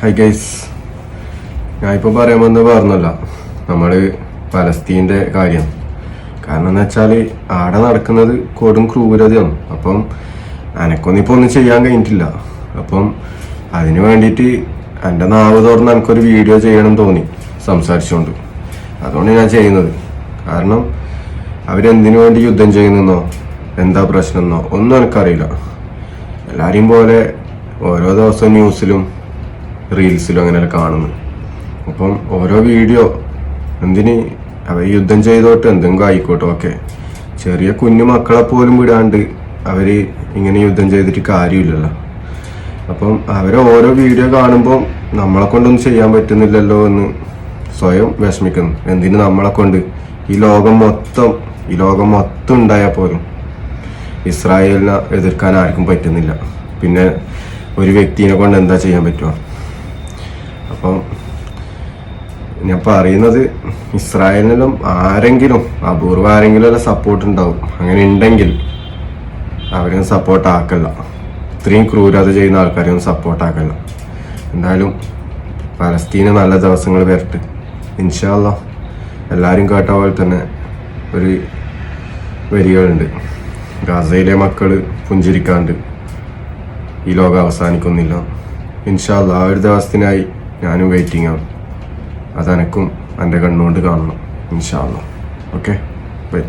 High guys, ഞാനിപ്പോൾ പറയാൻ വന്ന് പറഞ്ഞല്ല നമ്മൾ പലസ്തീൻ്റെ കാര്യം. കാരണം എന്ന് വെച്ചാൽ ആടെ നടക്കുന്നത് കൊടും ക്രൂരതയാണ്. അപ്പം എനക്കൊന്നിപ്പോൾ ഒന്നും ചെയ്യാൻ കഴിഞ്ഞിട്ടില്ല. അപ്പം അതിന് വേണ്ടിയിട്ട് എൻ്റെ നാവ് തുറന്ന് എനിക്കൊരു വീഡിയോ ചെയ്യണം തോന്നി സംസാരിച്ചുകൊണ്ട്. അതുകൊണ്ട് ഞാൻ ചെയ്യുന്നത്. കാരണം അവരെന്തിനു വേണ്ടി യുദ്ധം ചെയ്യുന്നെന്നോ എന്താ പ്രശ്നമെന്നോ ഒന്നും എനിക്കറിയില്ല. എല്ലാവരെയും പോലെ ഓരോ ദിവസവും ന്യൂസിലും റീൽസിലും അങ്ങനെയൊക്കെ കാണുന്നു. അപ്പം ഓരോ വീഡിയോ എന്തിന് അവർ യുദ്ധം ചെയ്തോട്ട് എന്തെങ്കിലും ആയിക്കോട്ടെ, ഓക്കെ. ചെറിയ കുഞ്ഞു മക്കളെ പോലും വിടാണ്ട് അവർ ഇങ്ങനെ യുദ്ധം ചെയ്തിട്ട് കാര്യമില്ലല്ലോ. അപ്പം അവരെ ഓരോ വീഡിയോ കാണുമ്പോൾ നമ്മളെ കൊണ്ടൊന്നും ചെയ്യാൻ പറ്റുന്നില്ലല്ലോ എന്ന് സ്വയം വിഷമിക്കുന്നു. എന്തിന് നമ്മളെ കൊണ്ട് ഈ ലോകം മൊത്തം ഉണ്ടായാൽ പോലും ഇസ്രായേലിനെ എതിർക്കാൻ ആർക്കും പറ്റുന്നില്ല. പിന്നെ ഒരു വ്യക്തിനെ കൊണ്ട് എന്താ ചെയ്യാൻ പറ്റുക? അപ്പം ഞാൻ പറയുന്നത്, ഇസ്രായേലിനും ആരെങ്കിലും അപൂർവം ആരെങ്കിലും സപ്പോർട്ട് ഉണ്ടാവും. അങ്ങനെ ഉണ്ടെങ്കിൽ അവരെയൊന്നും സപ്പോർട്ട് ആക്കല്ല. ഇത്രയും ക്രൂരത ചെയ്യുന്ന ആൾക്കാരെയൊന്നും സപ്പോർട്ട് ആക്കല്ല. എന്തായാലും പലസ്തീന് നല്ല ദിവസങ്ങൾ വരട്ടെ ഇൻഷാ അല്ലാഹ്. എല്ലാവരും കേട്ട പോലെ തന്നെ ഒരു വരികളുണ്ട്, ഗസയിലെ മക്കൾ പുഞ്ചിരിക്കാണ്ട് ഈ ലോകം അവസാനിക്കുന്നില്ല. ഇൻഷാ അല്ലാഹ് ആ ഒരു ദിവസത്തിനായി ഞാനും വെയിറ്റിംഗ് ആണ്. അതെനക്കും എൻ്റെ കണ്ണുകൊണ്ട് കാണണം ഇൻഷാ അല്ലാഹ്. Okay, by.